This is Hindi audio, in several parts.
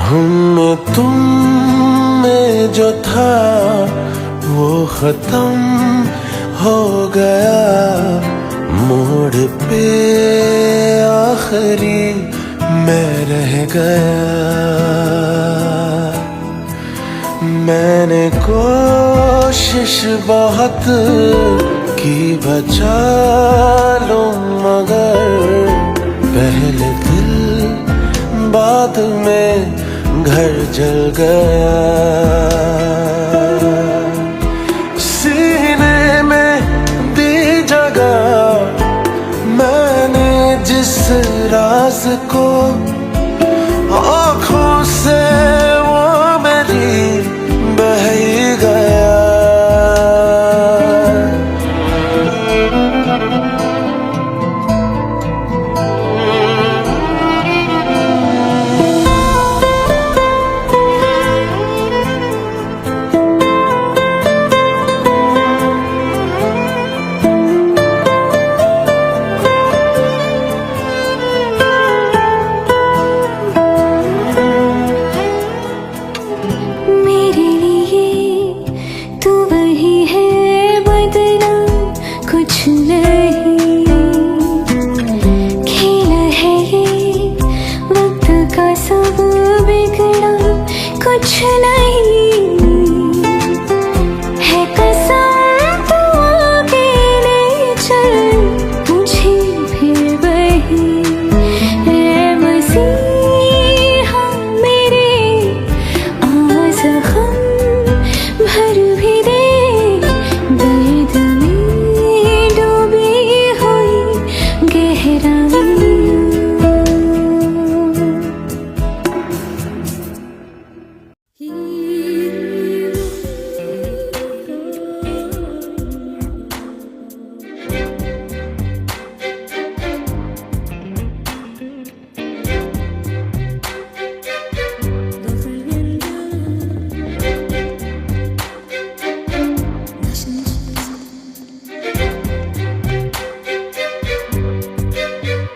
हम में तुम में जो था वो खत्म हो गया। मोड़ पे आखिरी मैं रह गया। मैंने कोशिश बहुत की बचा लूं मगर पहले दिल बाद में घर जल गया। सीने में दी जगह मैंने जिस राज को, आँखों से वो मेरी बह ही गया।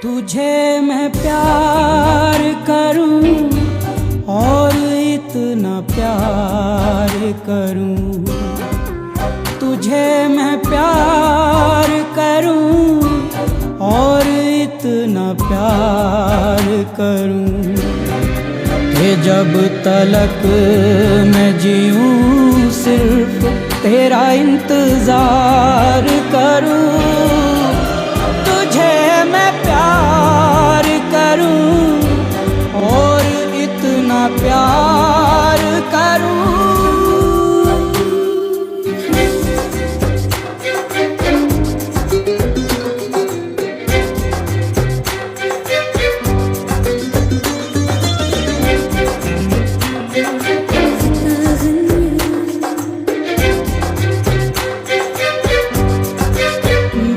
तुझे मैं प्यार करूं और इतना प्यार करूं। तुझे मैं प्यार करूं और इतना प्यार करूं कि जब तलक मैं जीऊं सिर्फ तेरा इंतजार करूं। और इतना प्यार करूं।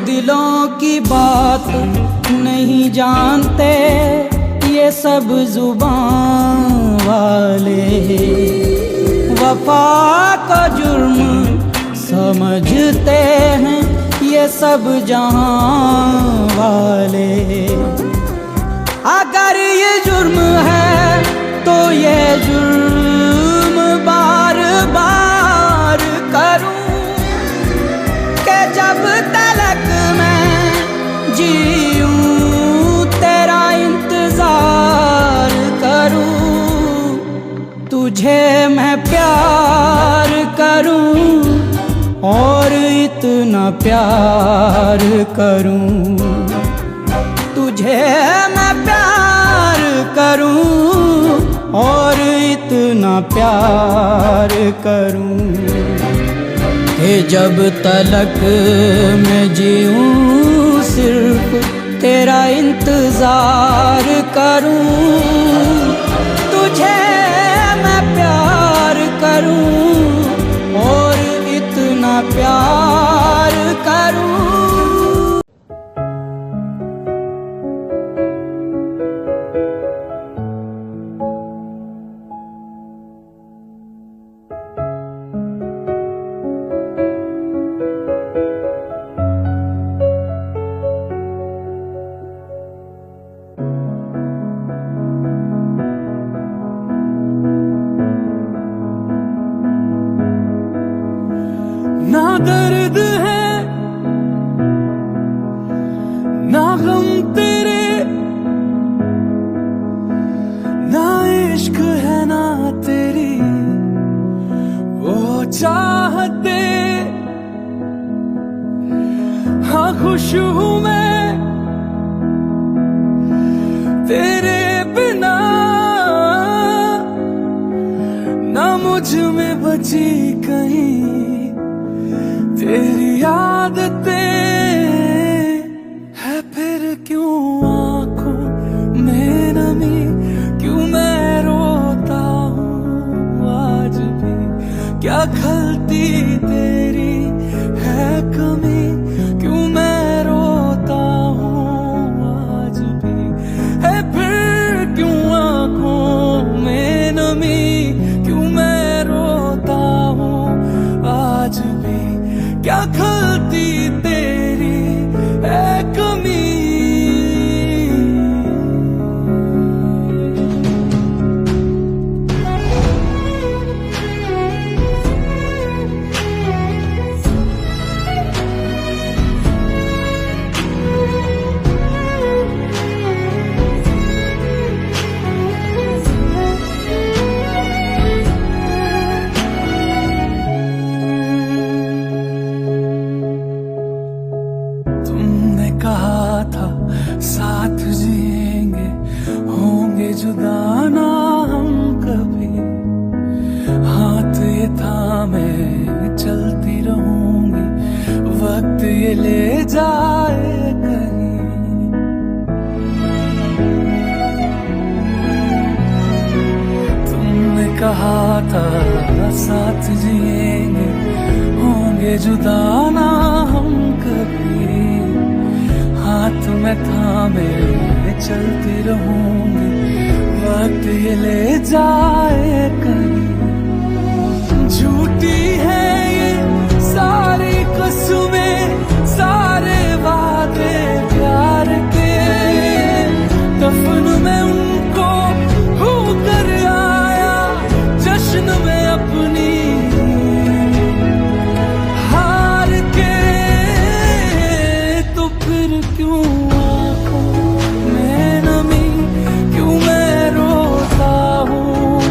दिलों की बात नहीं जानते ये सब जुबान वाले, वफा को जुर्म समझते हैं ये सब जहां वाले। अगर ये जुर्म है तो ये जुर्म बार बार करूं कि जब तलक मैं जीऊं तेरा इंतजार करूं। तुझे मैं प्यार करूं और इतना प्यार करूं। तुझे मैं प्यार करूं और इतना प्यार करूं कि जब तलक मैं जीऊं सिर्फ तेरा इंतजार करूं। तुझे मैं प्यार करूं और इतना प्यार करूं। तेरे बिना ना मुझ में बची कहीं तेरी आदतें है। फिर क्यों आंखों में नमी, क्यों मैं रोता हूँ आज भी, क्या खलती तेरी है कमी, क्यों मैं रोता हूँ आज भी है। फिर क्यों आंखों में नमी, क्यों मैं रोता हूँ आज भी, क्या खलती तेरी है कमी। तुमने कहा था साथ जिएंगे, होंगे जुदा ना हम कभी, हाथ ये थामे चलती रहूंगी, वक्त ये ले जाए कहीं। तुमने कहा था साथ जिएंगे, होंगे जुदा ना हम कभी, हाथ में थामे चलती रहूंगी, वक्त ये ले जाए कहीं। झूठी है ये सारी कसमें, सारे वादे प्यार के, दफन में उनको होकर आया, जश्न में अपनी हार के। तो फिर क्यों आंखों में नमी, क्यों मैं रोता हूँ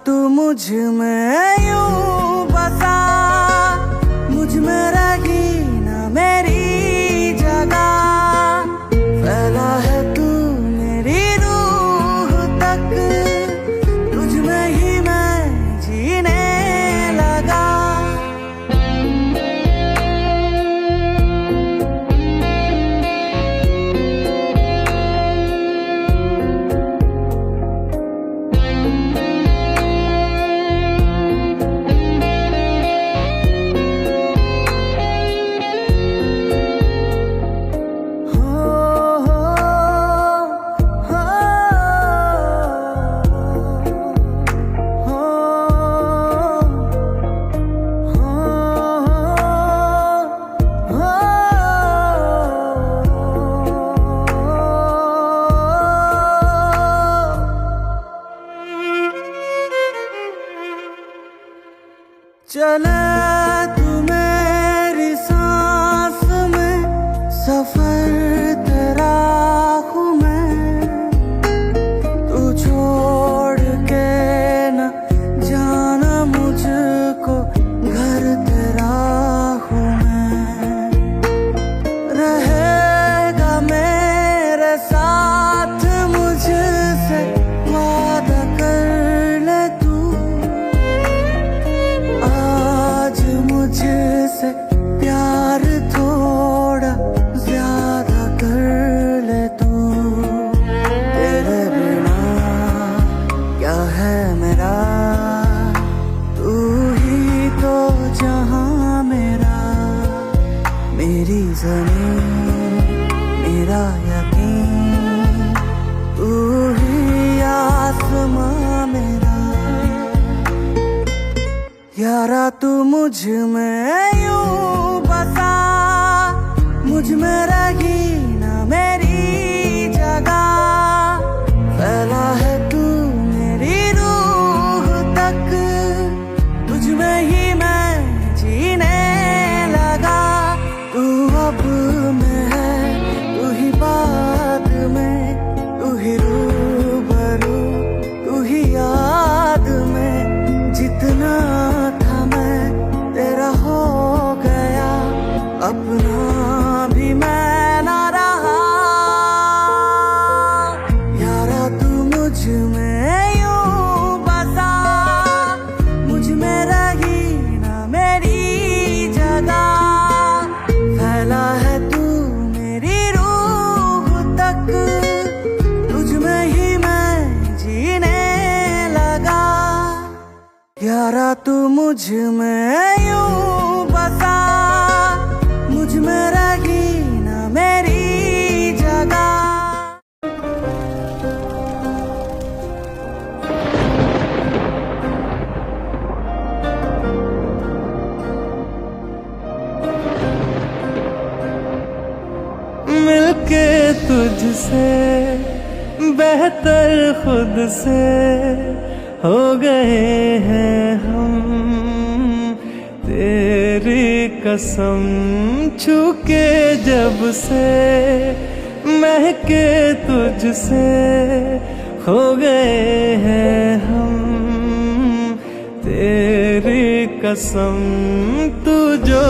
तू मुझ में यूं बसा, मुझ में रही ना मेरी जगह। फैला है तू मेरी रूह तक, तुझ में ही मैं जीने लगा। चले तू मेरी सांस में, सफर तेरा हूँ मैं। तू छोड़ के न जाना मुझको, घर तेरा हूँ मैं। रहेगा मेरे साथ मुझसे वादा कर ले तू। मुझसे प्यार थोड़ा ज्यादा कर ले तू। तेरे बिना क्या है मेरा, तू ही तो जहां मेरा। मेरी ज़मीन मेरा यकीन, तू ही आसमां मेरा। यारा तू मुझ में यूं बसा, मुझ में रही ना मेरी जगह। फैला है तू मेरी रूह तक, तुझ में ही मैं जीने लगा। तू अब में है, तू ही बाद में, तू ही रूबरू, तू ही याद में। जितना अपना भी मैं ना रहा। यारा तू मुझ में यूं बसा, मुझ में रही ना मेरी जगह। फैला है तू मेरी रूह तक, तुझ में ही मैं जीने लगा। यारा तू मुझ में यूं बसा, मुझ में रही ना मेरी जगह। मिलके तुझसे बेहतर खुद से हो गए हैं हम। तेरी कसम छू के जब से महके तुझसे हो गए हैं हम। तेरी कसम तू जो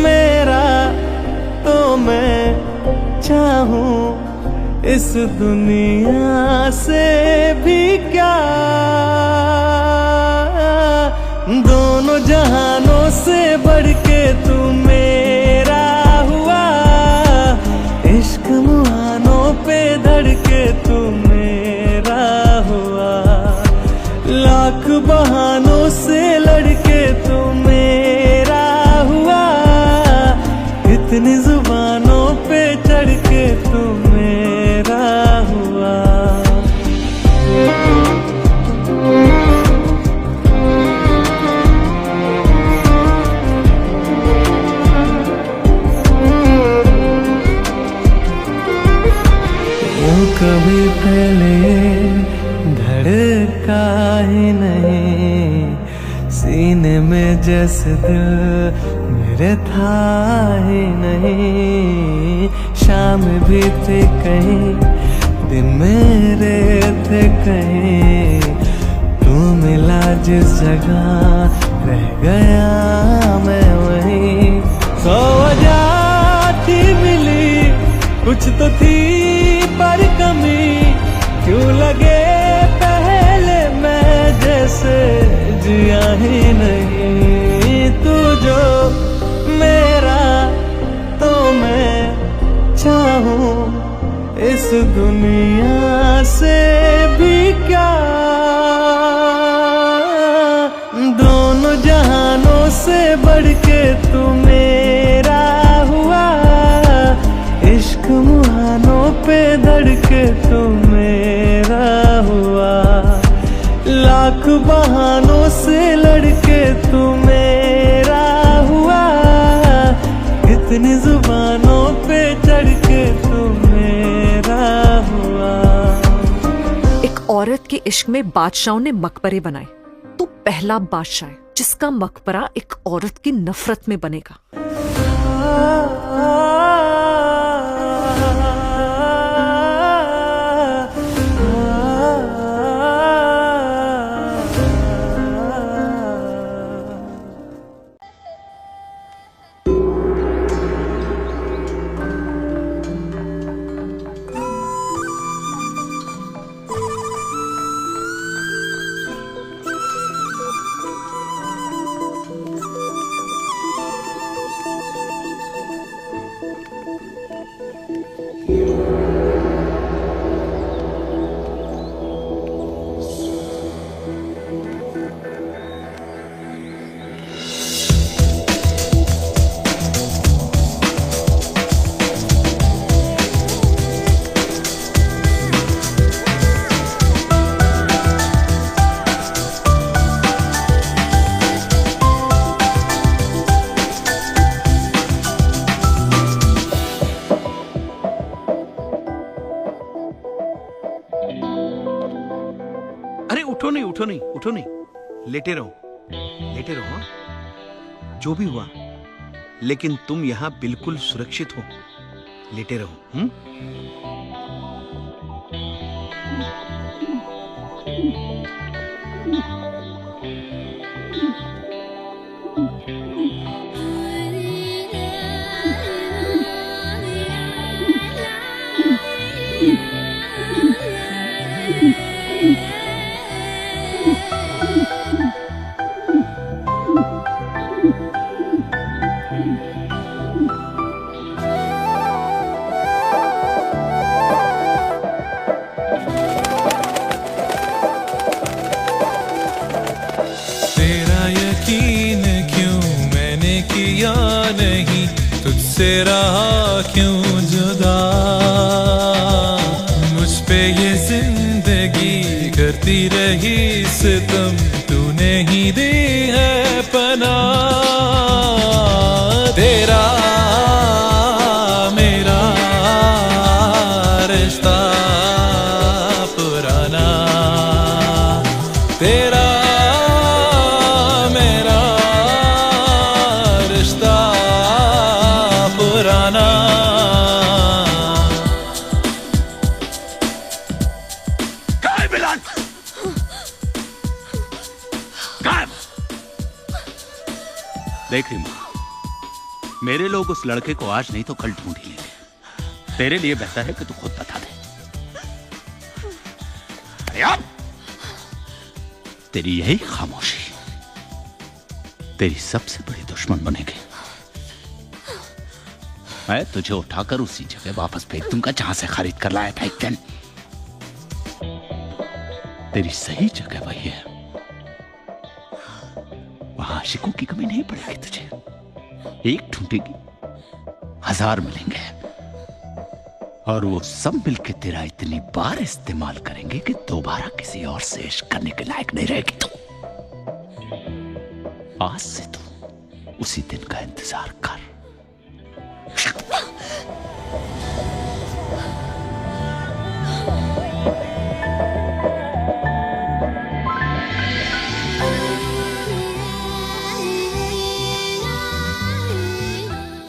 मेरा तो मैं चाहूं इस दुनिया से भी क्या। दोनों जहानों से बढ़ के तू मेरा हुआ। इश्क मुहानों पे धड़के तू मेरा हुआ। लाख बहानों से लड़के तू मेरा हुआ। कितनी जुबानों पे चढ़ के तू मेरा हुआ। कभी पहले धड़का ही नहीं सीने में जैसे दिल मेरे था ही नहीं। शाम भी थे कहीं दिन मेरे थे कहीं तू मिला जिस जगह रह गया मैं वहीं। 100 वजह थी मिली, कुछ तो थी पर कमी, क्यों लगे पहले मैं जैसे जिया ही नहीं। तू जो मेरा तो मैं चाहूं इस दुनिया से भी क्या, दोनों जहानों से बढ़ के तू मेरा हुआ, इश्क मुहानों पे धड़के तू मेरा हुआ, लाख बहानों से लड़के तू मेरा हुआ, कितनी जुबानों पे चढ़ के तू मेरा हुआ। एक औरत के इश्क में बादशाहों ने मकबरे बनाए, तू पहला बादशाह है जिसका मकबरा एक औरत की नफरत में बनेगा। उठो नहीं, लेटे रहो हाँ? जो भी हुआ, लेकिन तुम यहाँ बिल्कुल सुरक्षित हो, लेटे रहो। नहीं तुझसे रहा क्यों जुदा, मुझ पे ये जिंदगी करती रही सितम, तूने ही दी है पनाह। तेरा मेरा रिश्ता पुराना, तेरा देख रही माँ, मेरे लोग उस लड़के को आज नहीं तो कल ढूंढ ही लेंगे। तेरे लिए बेहतर है कि तू खुद बता दे। अरे यार, तेरी यही खामोशी तेरी सबसे बड़ी दुश्मन बनेगी। मैं तुझे उठाकर उसी जगह वापस भेज दूंगा जहां से खरीद कर लाया था एक दिन। तेरी सही जगह वही है, वहां आशिकों की कमी नहीं पड़ेगी तुझे। एक ढूंढेगी, 1000 मिलेंगे, और वो सब मिलके तेरा इतनी बार इस्तेमाल करेंगे कि दोबारा किसी और से इश्क करने के लायक नहीं रहेगी तू। आज से तू उसी दिन का इंतजार कर।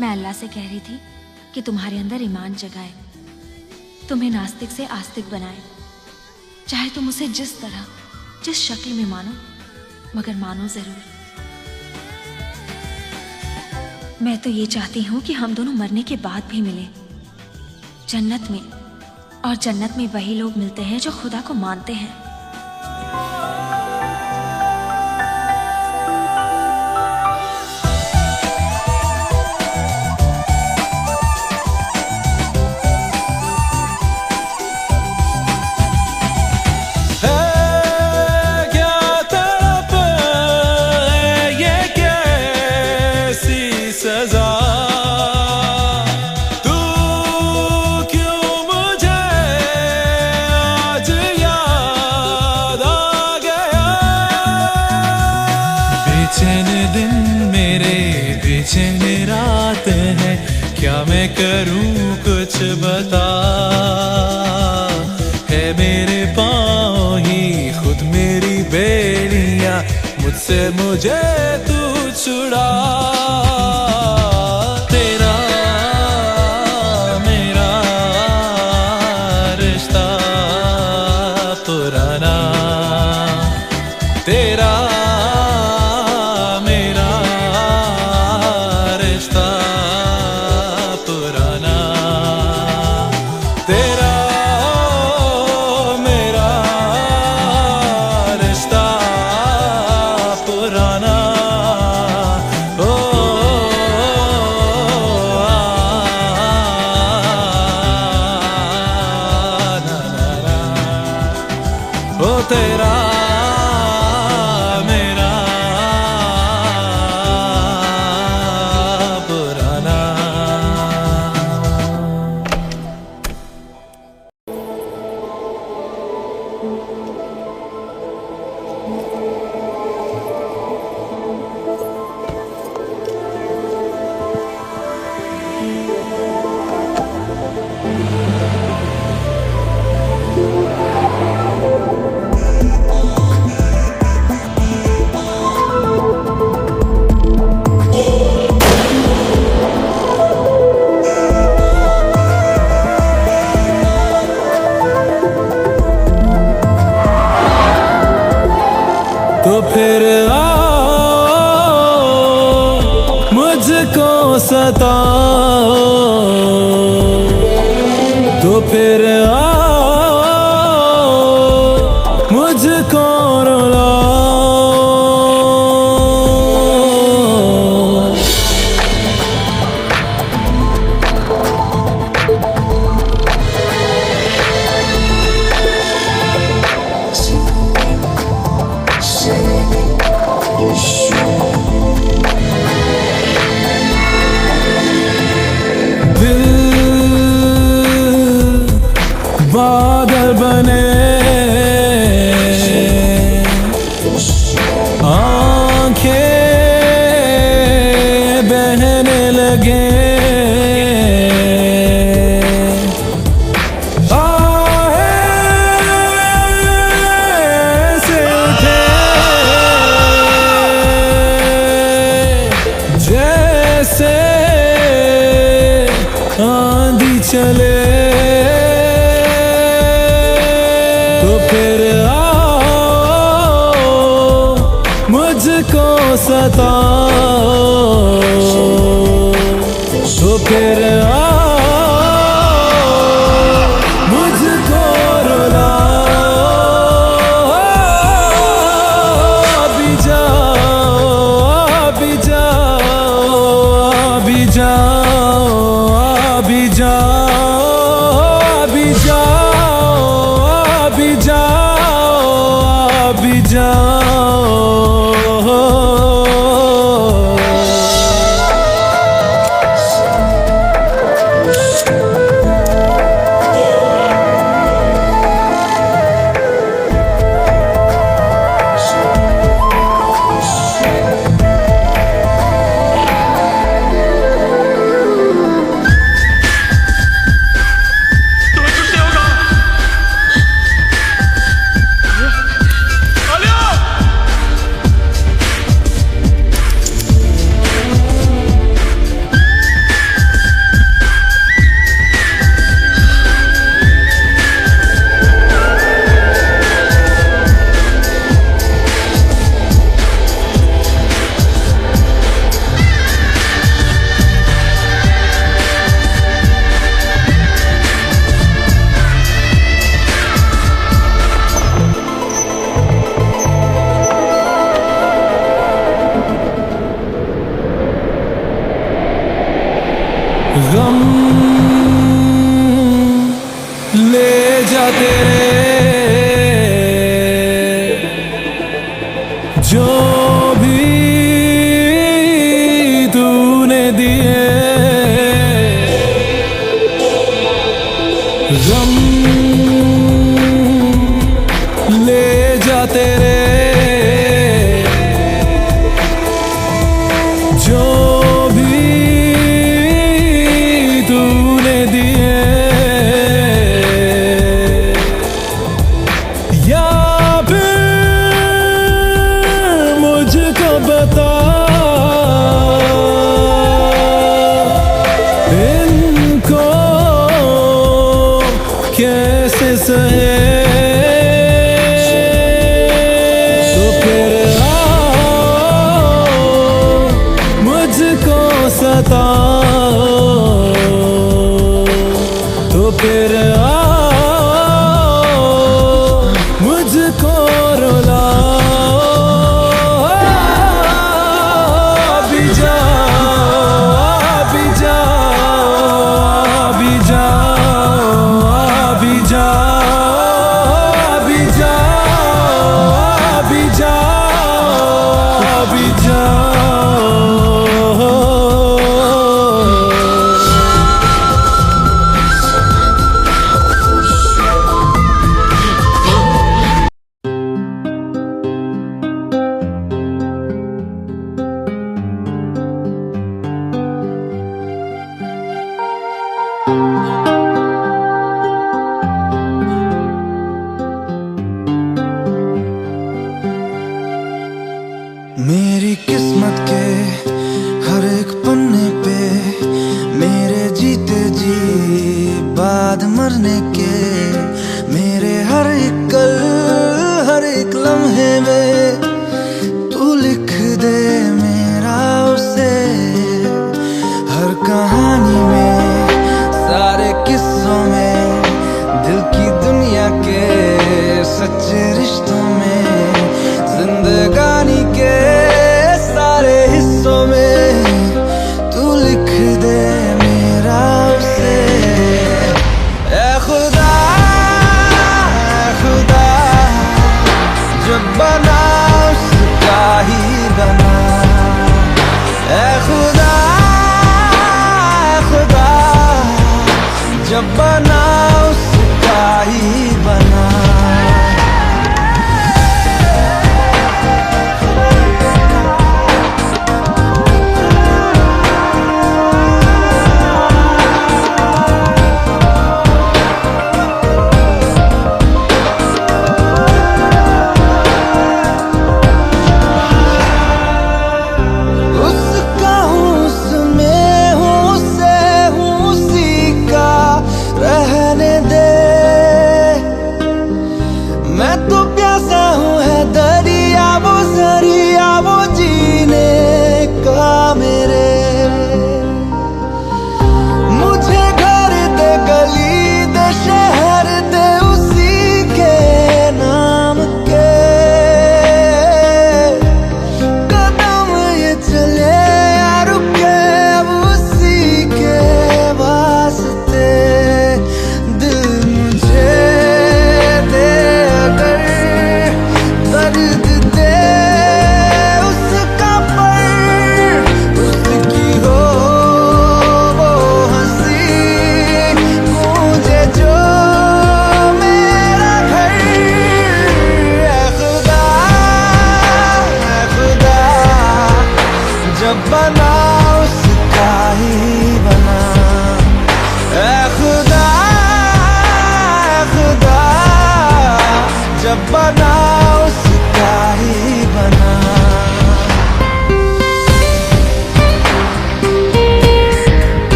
मैं अल्लाह से कह रही थी कि तुम्हारे अंदर ईमान जगाए, तुम्हें नास्तिक से आस्तिक बनाए, चाहे तुम उसे जिस तरह जिस शक्ल में मानो, मगर मानो जरूर। मैं तो ये चाहती हूँ कि हम दोनों मरने के बाद भी मिले जन्नत में, और जन्नत में वही लोग मिलते हैं जो खुदा को मानते हैं। बेचैन रात है, क्या मैं करूं कुछ बता। है मेरे पाँव ही खुद मेरी बेड़ियां, मुझसे मुझे तू छुड़ा। तेरा मेरा रिश्ता पुराना, तेरा तेरा मेरा पुराना। तो फिर आओ मुझको सताओ, तो फिर आओ मुझको रुलाओ। बादल बने, आंखें बहने लगे, से उठे जैसे आंधी चले। तो फिर आओ मुझको सताओ, तो फिर आओ मुझको रुलाओ। अभी जाओ, अभी जाओ, अभी जाओ, अभी जाओ, अभी जाओ, अभी जाओ, अभी जाओ। Alio! गम ले जा तेरे जो भी तूने दिए, गम ले जा तेरे जो भी तूने दिए, या फिर मुझको बता इनको कैसे सहे, तो फिर आओ मुझको सताओ, तो फिर आओ मुझको रुलाओ। अभी जाओ, अभी जाओ, अभी जाओ, अभी जाओ, अभी जाओ, अभी जाओ, अभी जाओ। मेरी किस्मत के हर एक पन्ने पे मेरे जीते जी बाद मरने के, मेरे हर एक कल हर एक लम्हे में तू लिख दे मेरा उसे, हर कहानी में सारे किस्सों में दिल की दुनिया के सच्चे रिश्तों में, जिंदगानी के सारे हिस्सों में तू लिख दे मेरा उसे। ऐ खुदा जब बना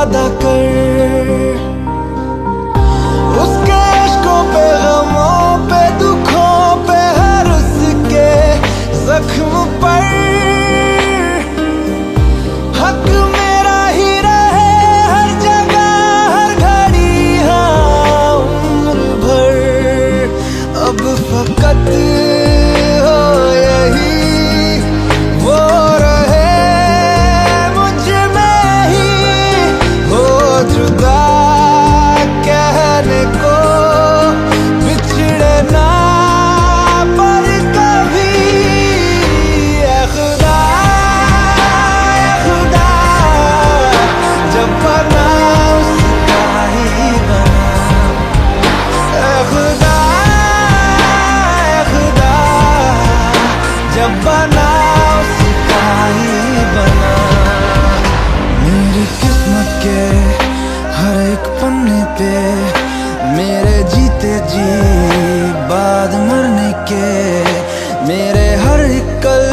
वादा कर, उसके इश्कों पे, गमों पे, दुखों पे, हर उसके जख्म पर हक मेरा ही रहे हर जगह हर घड़ी, हाँ उम्र भर। अब फकत हो यही वो रहे मुझ में ही, हो जुदा कहने को बिछड़े ना पर कभी। ऐ खुदा जब बना उसका ही बना, ऐ खुदा जब बना उसका ही बना। मेरी किस्मत के हर एक पन्ने पे, मेरे जीते जी बाद मरने के, मेरे हर एक कल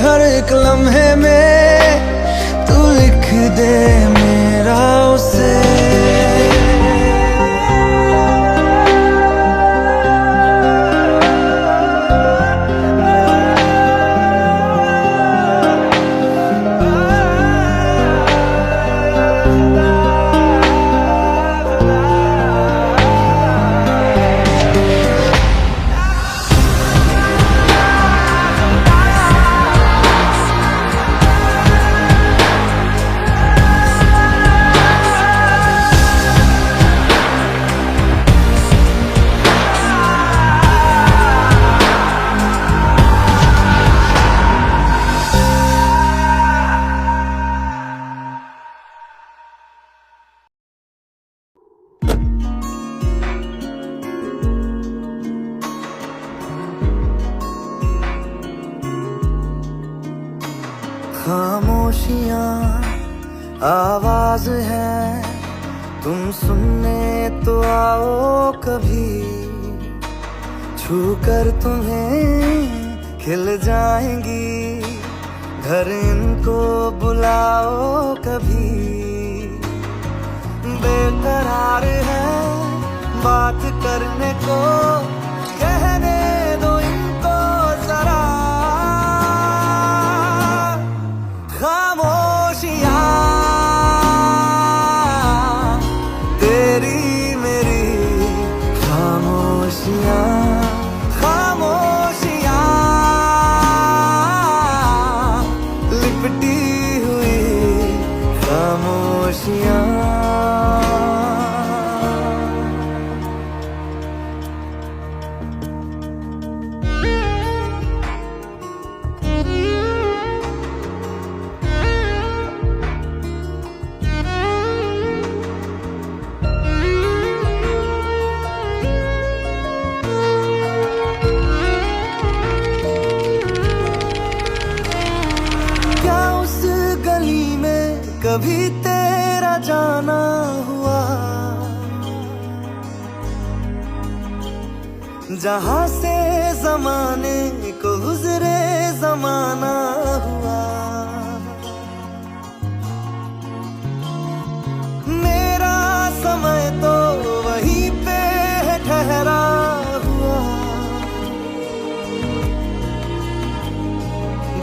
हर एक लम्हे में तू लिख दे मेरा उसे। खामोशियाँ आवाज है, तुम सुनने तो आओ कभी, छू कर तुम्हें खिल जाएंगी, घर इनको बुलाओ कभी। बेकरार है बात करने को, कहने दो इनको जरा। खामोशियाँ तेरी मेरी खामोशियाँ, खामोशियाँ लिपटी हुई खामोशियाँ। कभी तेरा जाना हुआ, जहां से जमाने को गुजरे जमाना हुआ। मेरा समय तो वहीं पे ठहरा हुआ,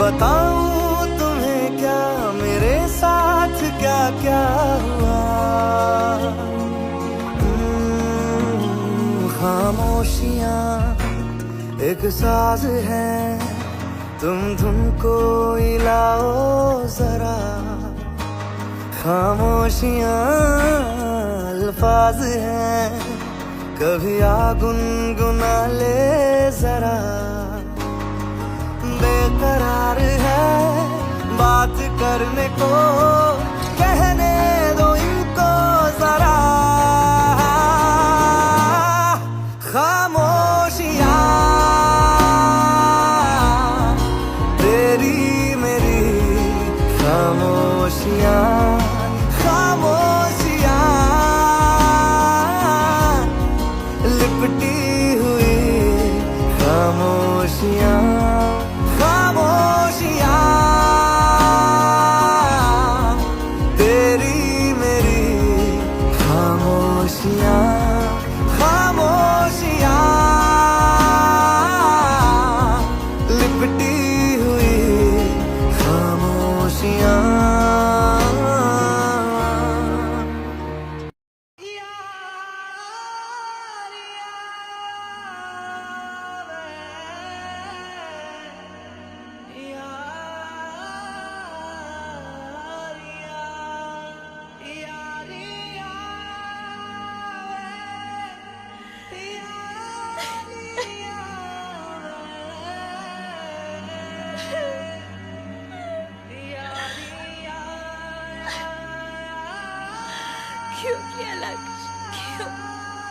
बताऊं तुम्हें क्या मेरे साथ क्या क्या हुआ। खामोशियाँ एक साज है, तुम धुन को हिलाओ जरा। खामोशियाँ अल्फाज हैं, कभी आ गुनगुना ले जरा। बेकरार है बात करने को, कहने दो इनको जरा। खामोशियाँ तेरी मेरी खामोशियाँ, खामोशियाँ लिपटी हुई खामोशियाँ, खामोशियाँ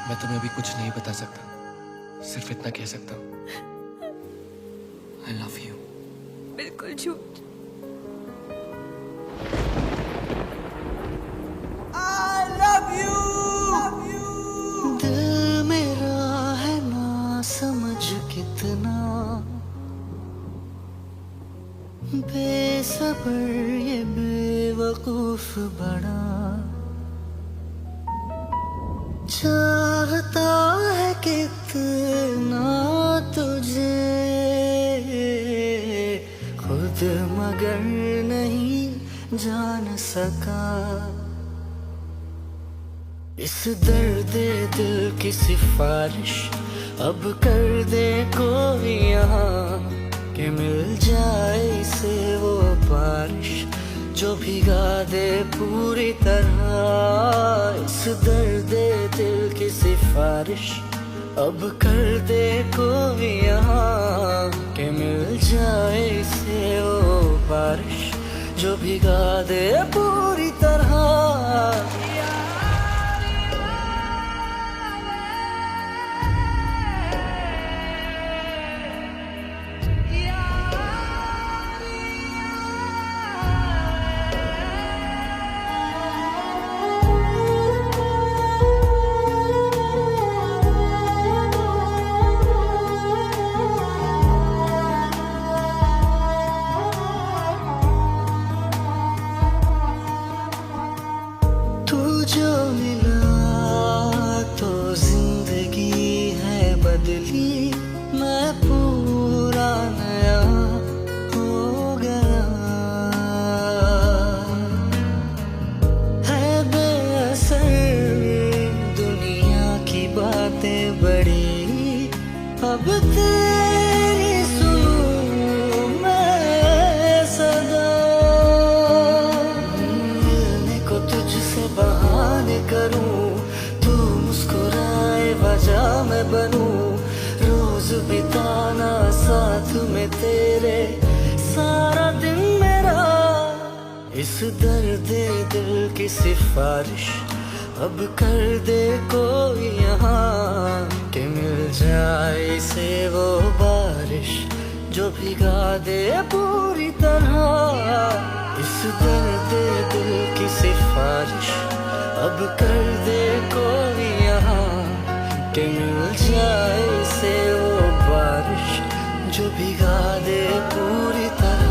मैं तुम्हें अभी कुछ नहीं बता सकता, सिर्फ इतना कह सकता हूँ, आई लव यू। बिल्कुल झूठ। I love you। दिल मेरा है ना समझ कितना बेसब्र ये बेवकूफ बड़ा चाहता है कितना तुझे खुद मगर नहीं जान सका इस दर्द दिल की सिफारिश अब कर दे कोई यहाँ कि मिल जाए इसे वो बारिश जो भिगा दे पूरी तरह इस दर्द दिल की सिफारिश अब कर दे कोई यहाँ कि मिल जाए इसे वो बारिश जो भिगा दे पूरी तरह जो मिला तो जिंदगी है बदली मैं पूरा नया हो गया है बेअसर दुनिया की बातें बड़ी अब तेरी सुनूं मैं सदा मिलने को तुझसे बहाने करूं तू मुस्कुराए वजह मैं बनूं रोज बिताना साथ में तेरे सारा दिन मेरा इस दर्द दिल की सिफारिश अब कर दे कोई यहाँ कि मिल जाए इसे वो बारिश जो भिगा दे पूरी तरह इस दर्द दिल की सिफारिश अब कर दे कोई यहाँ कि मिल जाए इसे वो बारिश जो भिगा दे पूरी तरह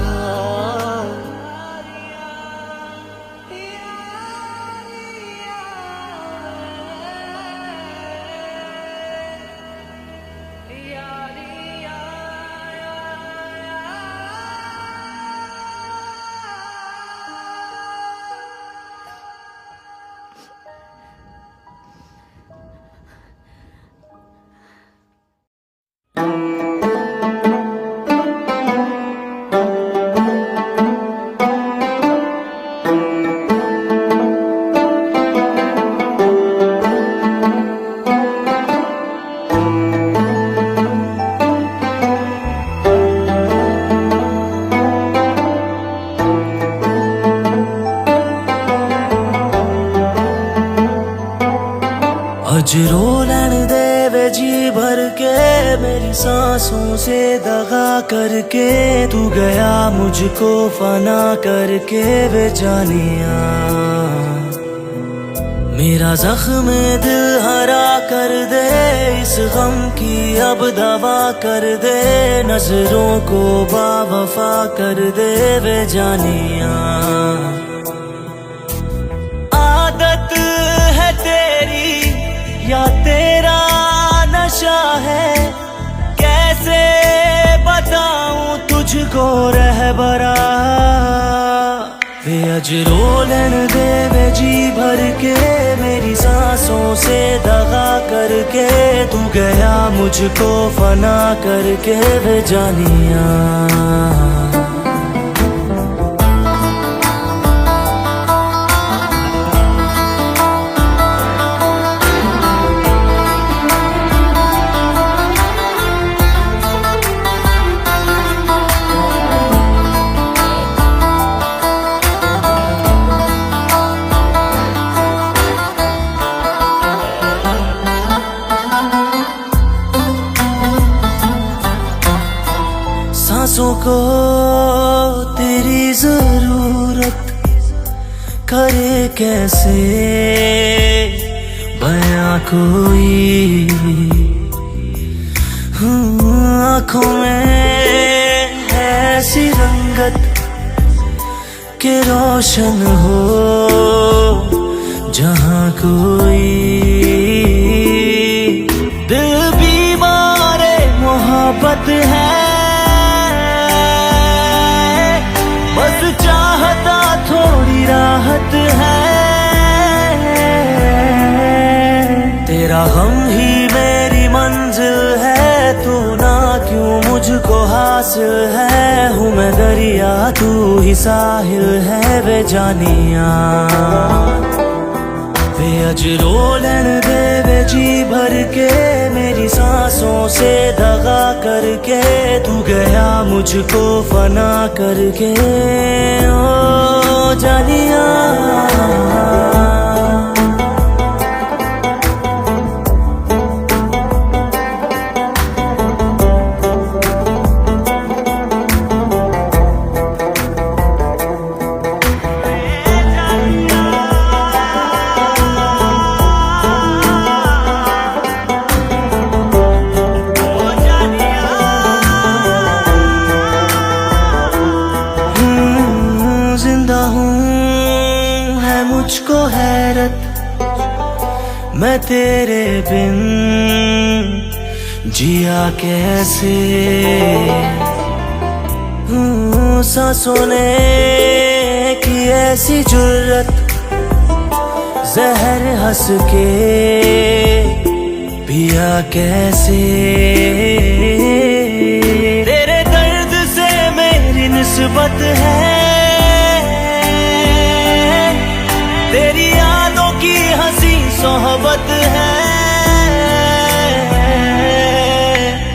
अज रो लैन दे वे जी भर के मेरी सांसों से दगा करके तू गया मुझको फना करके वे जानिया मेरा जख्म दिल हरा कर दे इस गम की अब दवा कर दे नजरों को बावफा कर दे वे जानिया आदत है तेरी या तेरा नशा है कैसे बताऊं तुझको रहबरा वे अज रोलन दे वे जी भर के मेरी सांसों से दगा करके तू गया मुझको फना करके वे जानिया सांसों को तेरी जरूरत करे कैसे बयां कोई। आँखों में ऐसी रंगत के रोशन हो जहाँ कोई। दिल बीमारे मोहब्बत है, बस चाहता थोड़ी राहत है। तेरा हम ही मेरी मंजिल है, तू ना क्यों मुझको हासिल है। हूँ मैं दरिया तू ही साहिल है वे जानिया। वे अजरो लैन दे वे जी भर के मेरी सांसों से दगा करके। तू गया मुझको फना करके ओ जानिया। मुझको हैरत मैं तेरे बिन जिया कैसे। सांसों ने की ऐसी जुर्रत जहर हंस के पिया कैसे। तेरे दर्द से मेरी निस्बत है, तेरी यादों की हंसी सोहबत है।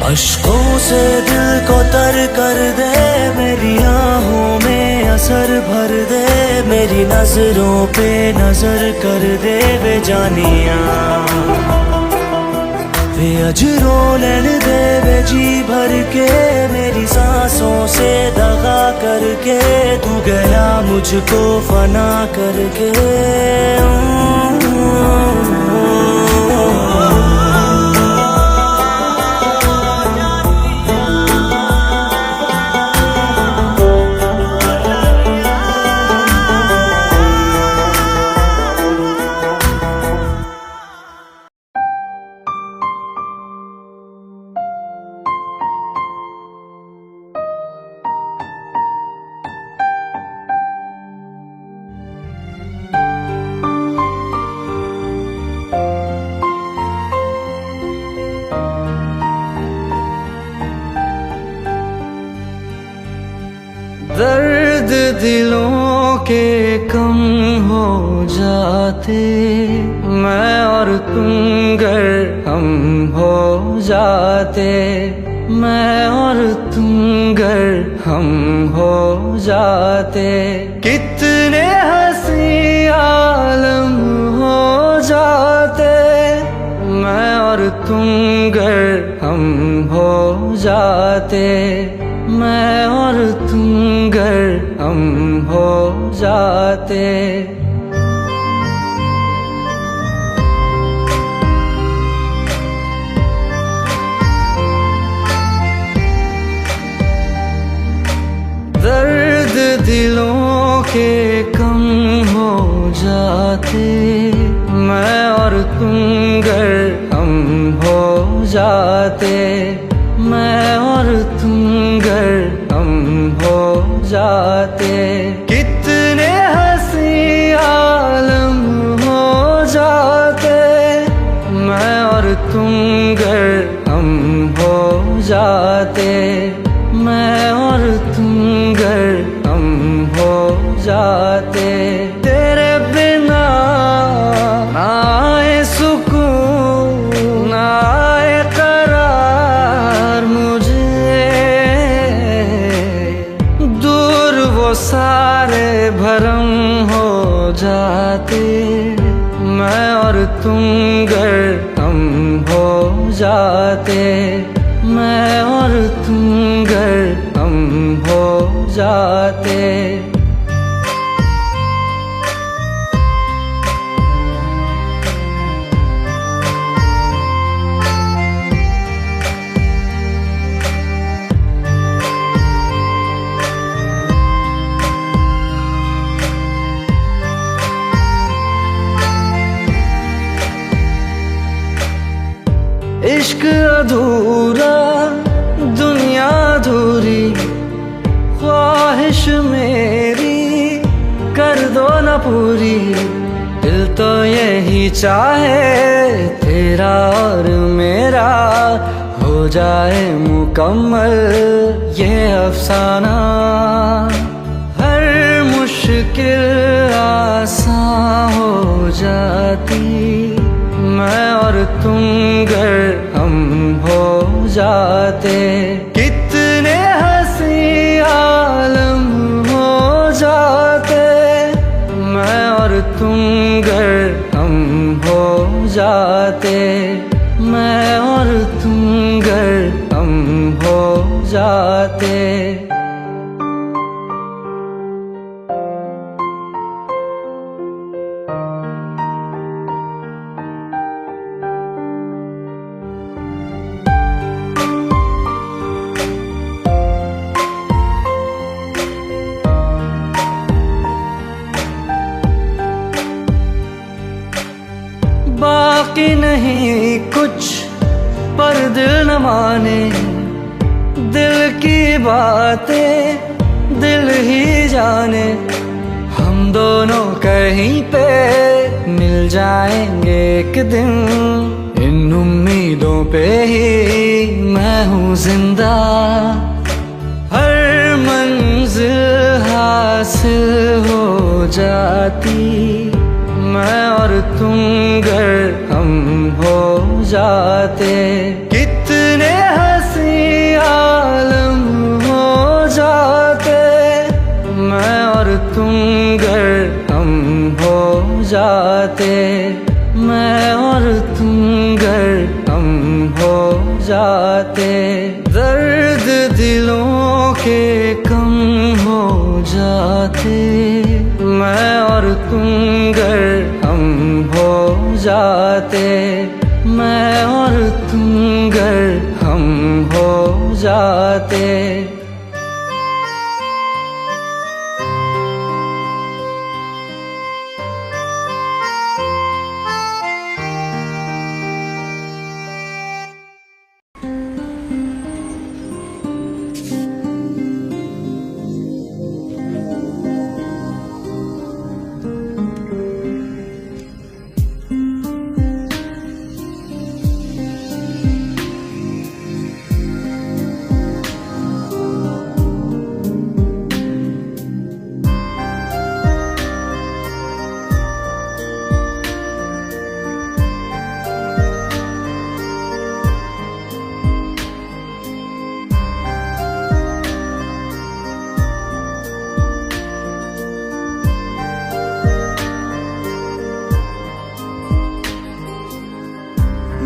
अश्कों से दिल को तर कर दे, मेरी आहों में असर भर दे। मेरी नजरों पे नजर कर दे वे जानिया। वे अजरों लैन दे वे जी भर के मेरी सांसों से दगा करके। तू गया मुझको फना करके। दर्द दिलों के कम हो जाते, मैं और तुम गर हम हो जाते। मैं और तुम गर हम हो जाते। कितने हंसी आलम हो जाते, मैं और तुम गर हम हो जाते। मैं और तुम गर हम हो जाते। दर्द दिलों के कम हो जाते, मैं और तुम गर हम हो जाते। मैं और तुम गर हम हो जाते। कितने हंसी आलम हो जाते, मैं और तुम गर हम हो जाते। मैं और तुम गर हम हो जाते। तेरे बिना ना आए सुकून ना आए करार मुझे। दूर वो सारे भरम हो जाते, मैं और तुम गर हम हो जाते। मैं और तुम गर हम जाते। इश्क अधूरा दुनिया अधूरी, ख्वाहिश मेरी कर दो न पूरी। दिल तो यही चाहे तेरा और मेरा हो जाए मुकम्मल ये अफसाना। हर मुश्किल आसान हो जाती मैं और तुम गर हम हो जाते। कितने हंसी आलम हो जाते मैं और तुम गर हम हो जाते। मैं और तुम गर हम हो जाते। बाकी नहीं कुछ पर दिल न माने, दिल की बातें दिल ही जाने। हम दोनों कहीं पे मिल जाएंगे एक दिन, इन उम्मीदों पे ही मैं हूँ जिंदा। हर मंजिल हासिल हो जाती मैं और तुम गर हम हो जाते। कितने हंसी आलम हो जाते मैं और तुम गर हम हो जाते। मैं और तुम गर हम हो जाते। दर्द दिलों के कम हो जाते मैं और तुम गर हम हो जाते। मैं और तुम गर हम हो जाते।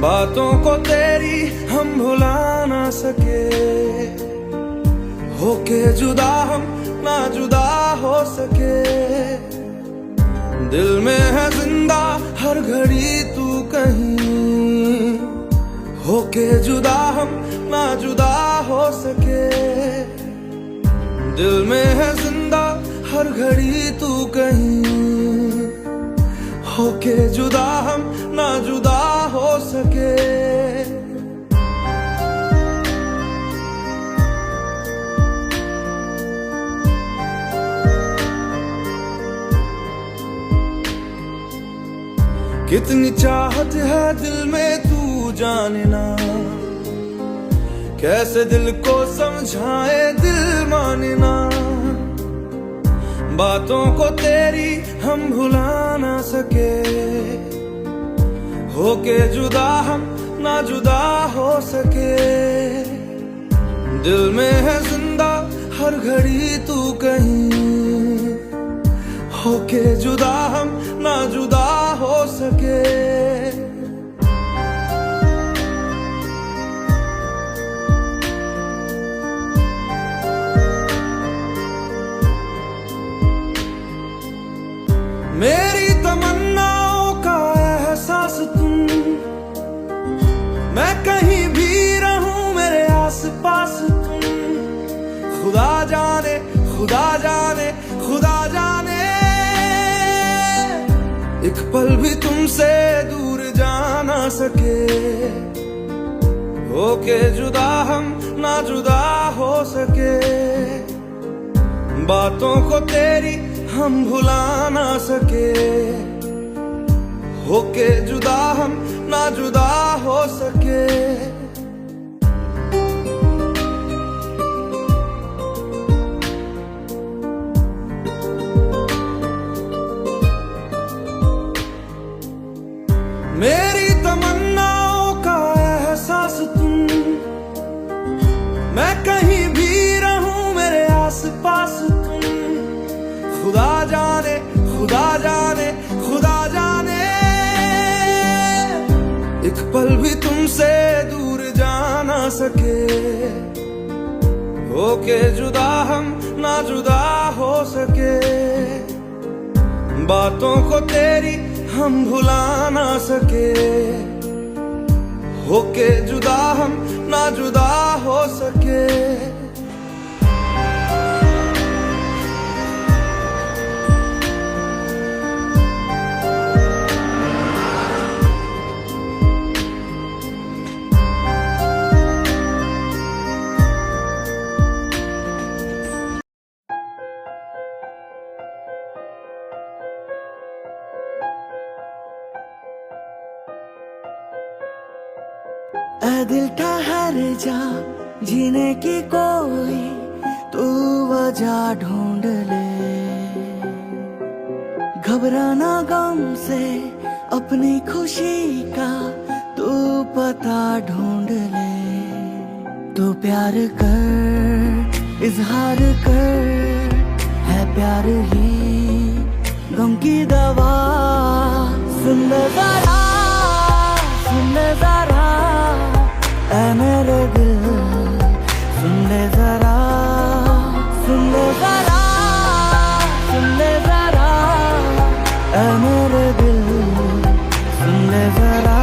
बातों को तेरी हम भुला ना सके, होके जुदा हम ना जुदा हो सके। दिल में है जिंदा हर घड़ी तू कहीं, होके जुदा हम ना जुदा हो सके। दिल में है जिंदा हर घड़ी तू कहीं, होके जुदा हम ना जुदा हो सके। कितनी चाहत है दिल में तू जाने ना, कैसे दिल को समझाए दिल माने ना। बातों को तेरी हम भुला ना सके, होके जुदा हम ना जुदा हो सके। दिल में है जिंदा हर घड़ी तू कहीं, होके जुदा हम ना जुदा हो सके। खुदा जाने खुदा जाने खुदा जाने एक पल भी तुमसे दूर जा ना सके, होके जुदा हम ना जुदा हो सके, बातों को तेरी हम भुला ना सके, होके जुदा हम ना जुदा हो सके। मेरी तमन्नाओं का एहसास तुम, मैं कहीं भी रहूं मेरे आस पास तुम, खुदा जाने खुदा जाने खुदा जाने एक पल भी तुमसे दूर जा ना सके, होके जुदा हम ना जुदा हो सके, बातों को तेरी हम भुला ना सके, होके जुदा हम ना जुदा हो सके। ऐ दिल ठहर जा, जीने की कोई तू वजह ढूंढ ले, घबराना गम से अपनी खुशी का तू पता ढूंढ ले, तू प्यार कर इजहार कर, है प्यार ही गम की दवा, सुन ले जरा सुन ले जरा ऐ मेरे दिल, सुन ले जरा सुन ले जरा सुन ले जरा ऐ मेरे दिल, सुन ले जरा।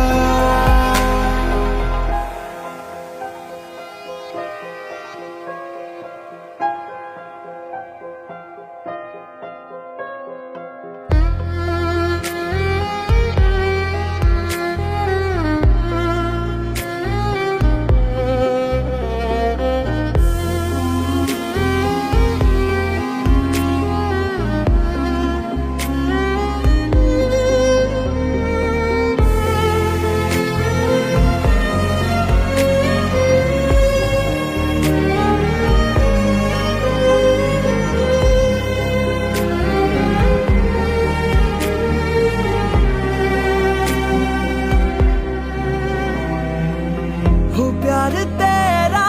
प्यार तेरा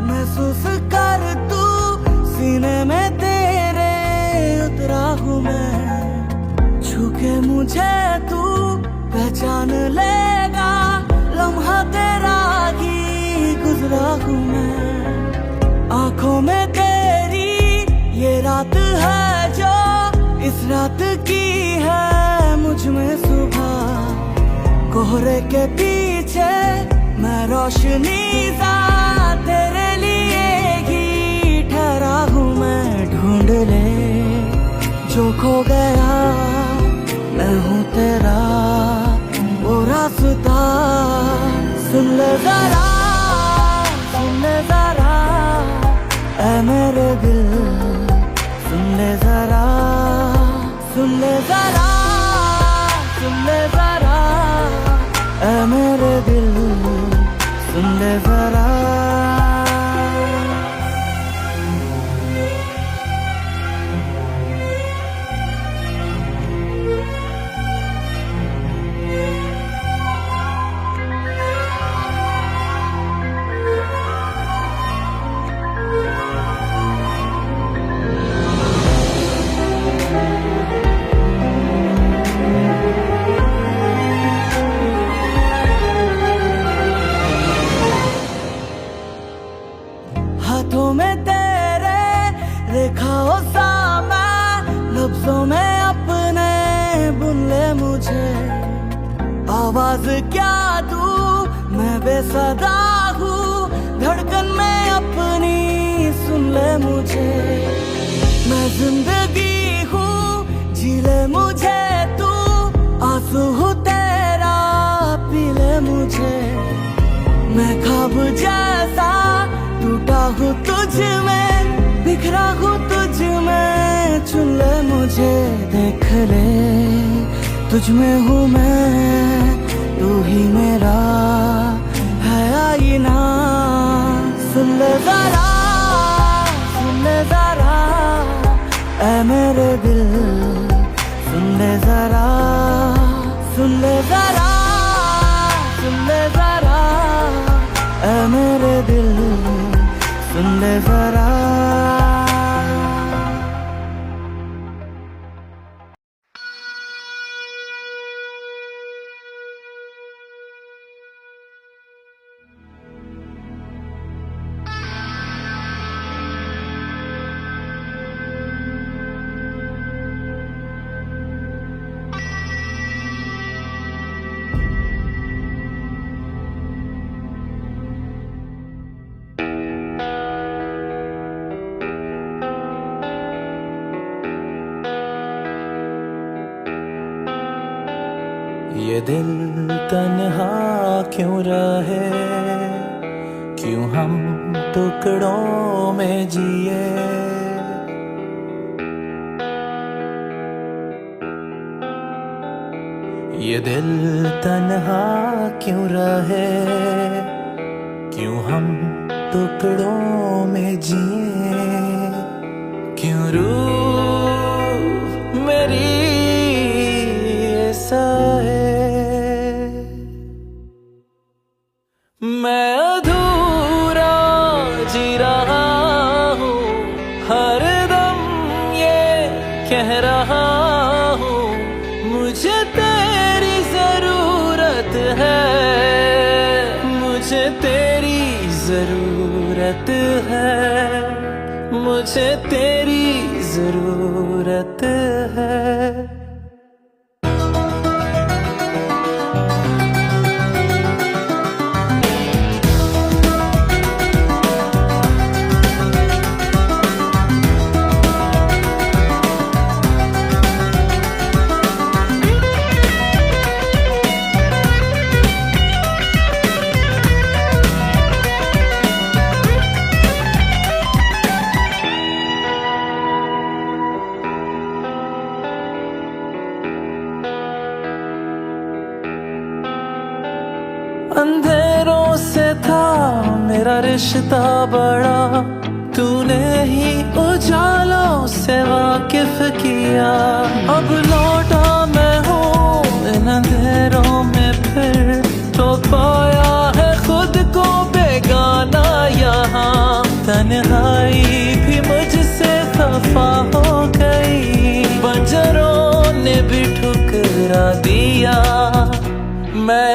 महसूस कर तू, सीने में तेरे उतरा हूँ मैं, छू के मुझे तू पहचान लेगा, लम्हा तेरा ही गुजरा हूँ मैं, आंखों में तेरी ये रात है जो इस रात की है मुझ में सुबह, कोहरे के पीछे मैं रोशनी सा तेरे लिए ही ठहरा हूँ मैं, ढूंढ ले जो खो गया मैं हूँ तेरा वो रास्ता, सुन ले जरा ऐ मेरे दिल, सुन ले जरा सुन ले जरा सुन ले जरा ऐ मेरे दिल, सुन ले जरा। हाथों में तेरे रेखाओं सा मैं, लफ्जों में अपने बुन ले मुझे, आवाज क्या दूं मैं बेसदा हूँ, धड़कन में अपनी सुन ले मुझे। मैं जिंदगी हूँ, जी ले मुझे तू, आंसू हूँ तेरा, पी ले मुझे। मैं ख्वाब जैसा टूटा हूँ तुझ में, बिखरा हूँ तुझ में, चुन ले मुझे, देख ले तुझ में हूँ मैं, तू ही मेरा है आईना। सुन ले जरा, सुन ले जरा, ऐ मेरे दिल, सुन ले जरा, सुन ले जरा, सुन ले जरा, ऐ मेरे दिल, सुन ले जरा। ये दिल तन्हा क्यों रहे, क्यों हम टुकड़ों में जिए। ये दिल तन्हा क्यों रहे, क्यों हम टुकड़ों में जिए। क्यों रूह मेरी ऐसा है, मैं अधूरा जी रहा हूँ, हर दम ये कह रहा हूँ, मुझे तेरी जरूरत है, मुझे तेरी जरूरत है, मुझे तेरी जरूरत है। अंधेरों से था मेरा रिश्ता बड़ा, तूने ही उजालों से वाकिफ किया। अब लौटा मैं हूँ इन अंधेरों में फिर, तो पाया है खुद को बेगाना यहाँ। तन्हाई भी मुझसे खफा हो गई, बंजरों ने भी ठुकरा दिया। मैं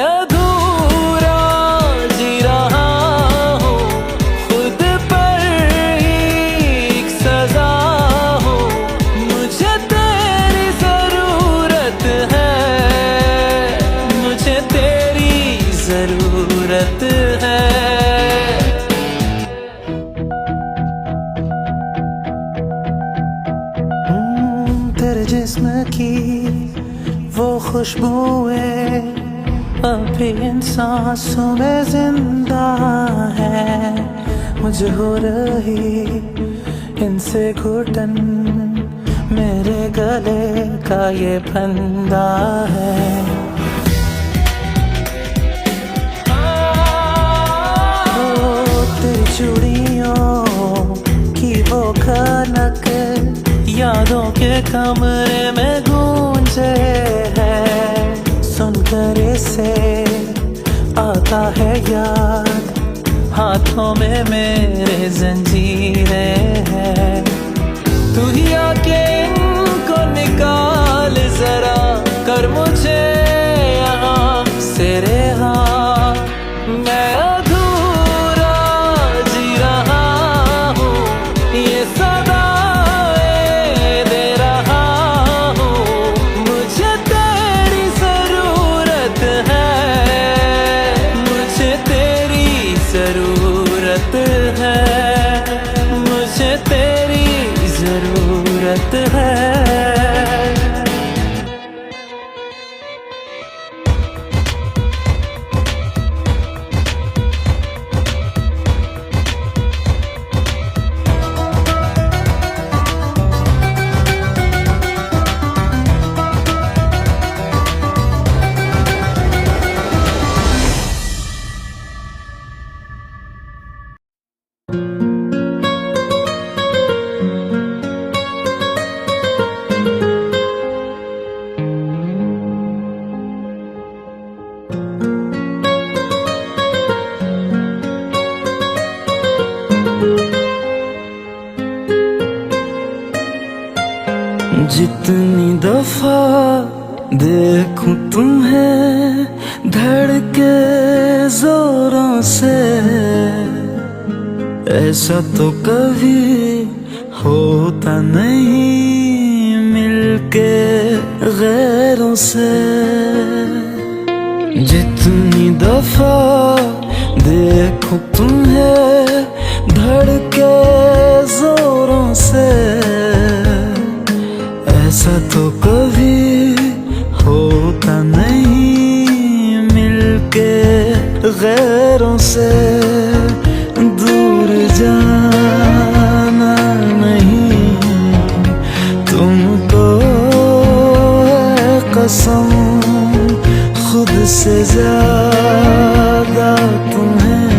जरूरत है। तेरे जिस्म की वो खुशबुएं अभी इन सांसों में जिंदा है, मुझे हो रही इनसे घुटन, मेरे गले का ये फंदा है। चूड़ियों की वो खनक यादों के कमरे में गूंजे है, सुनकर इसे आता है याद, हाथों में मेरे जंजीरें हैं। तू ही आके इनको निकाल जरा, कर मुझे यहाँ से रिहा। मैं जरूरत है, मुझे वक्त है। जितनी दफा देखूं तुम्हें धड़के जोरों से, ऐसा तो कभी होता नहीं मिलके गैरों से। जितनी दफा देखूं तुम्हें धड़के जोरों से, ऐसा तो कभी होता नहीं मिलके गैरों से। दूर जाना नहीं तुमको है कसम, खुद से ज्यादा तुम्हें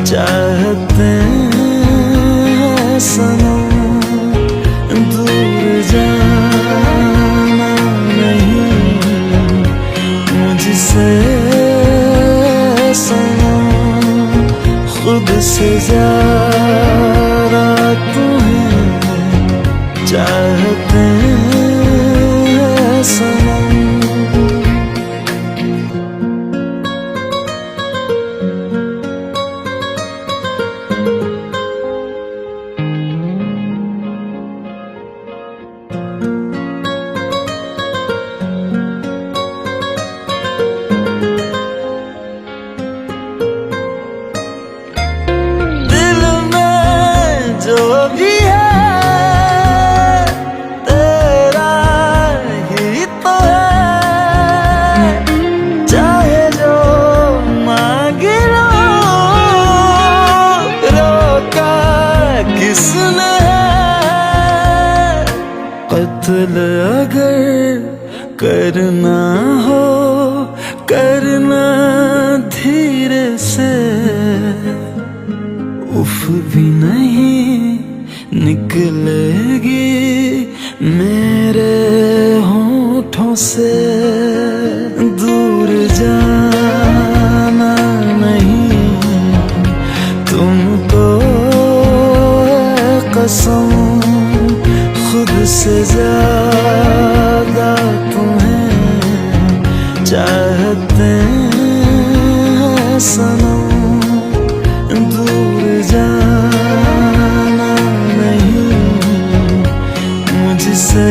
चाहते हैं सनम। जाना नहीं मुझसे सनम, खुद से ज्यादा तुम्हें चाहते हैं सनम। कत्ल अगर करना हो करना धीरे से, उफ भी नहीं निकलेगी मेरे होठों से। दूर जाना नहीं तुमको है कसम, खुद से ज्यादा तुम्हें चाहते हैं सनम। दूर जाना नहीं मुझसे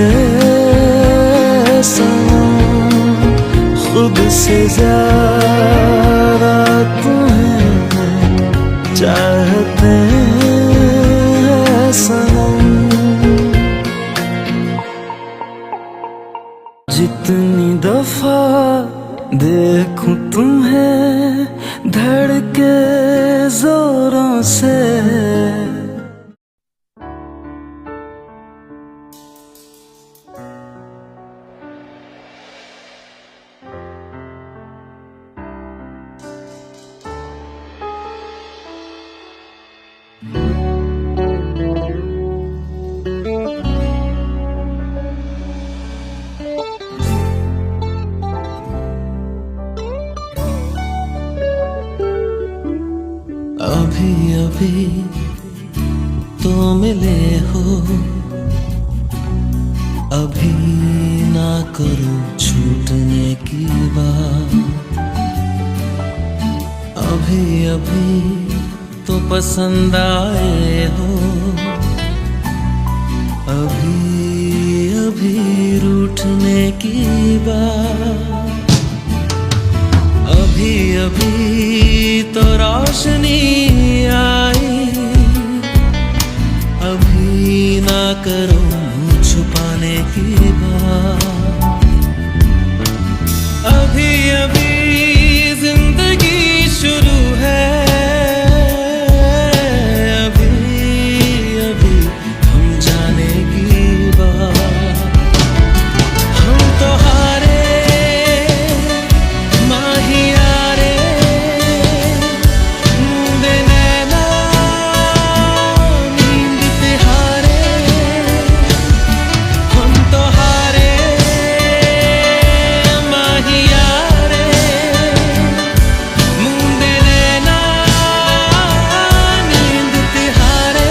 सनम, खुद से ज्यादा तुम्हें चाहते हैं सनम। जितनी दफा देखूं तुम्हें धड़के जोरों से, अभी अभी तो मिले हो, अभी ना करो छूटने की बात। अभी अभी तो पसंद आए हो, अभी अभी रूठने की बात। अभी अभी तो रोशनी आई, अभी ना करो जाने की बात। अभी अभी जिंदगी शुरू है, अभी अभी हम जाने की बात। हम तो हारे माहियारे, मुंदे नैना नींद तिहारे। हम तो हारे माहियारे, मुंदे नैना नींद तिहारे।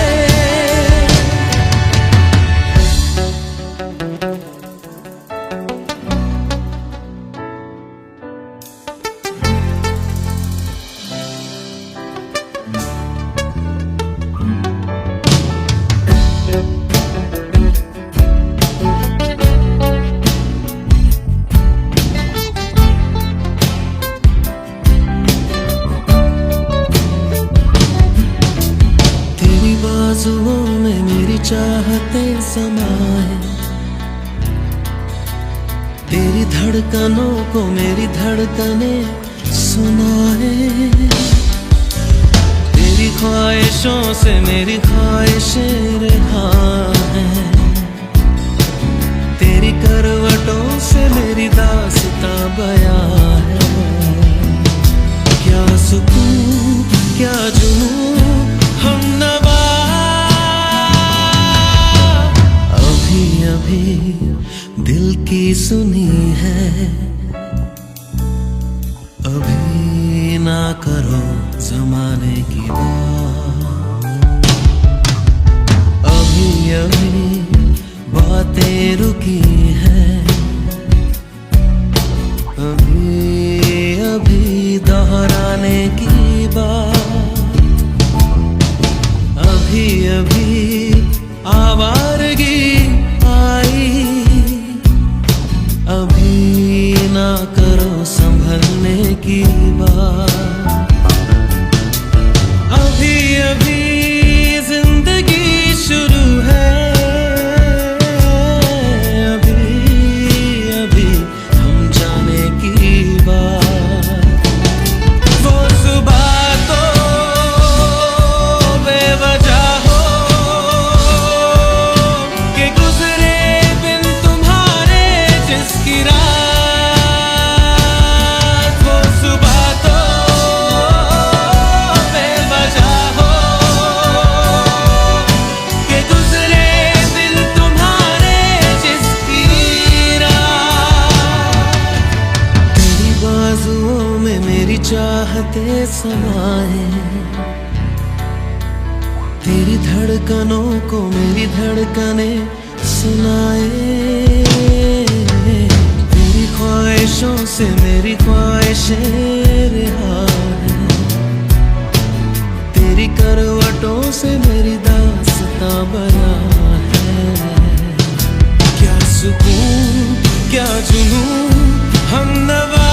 तेरी बाजुओं में मेरी चाहते समाए, तेरी धड़कनों को मेरी धड़कने सुनाए। तेरी ख्वाहिशों से मेरी ख्वाहिशें रिहा हैं, तेरी करवटों से मेरी दास्तां बयां है। क्या सुकून क्या जुनून हम नवा, अभी अभी दिल की सुनी है। अभी ना करो जमाने की बात, अभी अभी बातें रुकी हैं। अभी अभी दोहराने की बात, अभी अभी आवारगी आई। अभी ना करो संभलने की बात, अभी अभी जिंदगी शुरू है। अभी अभी हम जाने की बात। वो सुबह तो बेवजह हो कि गुजरे बिन तुम्हारे जिसकी रात। वो सुबह तो बेवजह हो कि गुजरे बिन तुम्हारे जिसकी रात। तेरी बाजुओं में मेरी चाहते समाए, तेरी धड़कनों को मेरी धड़कने सुनाए। तेरी ख्वाहिशों से मेरी ख्वाहिशें रिहा हैं, तेरी करवटों से मेरी दास्तां बयां है। क्या सुकून क्या जुनून हम नवा,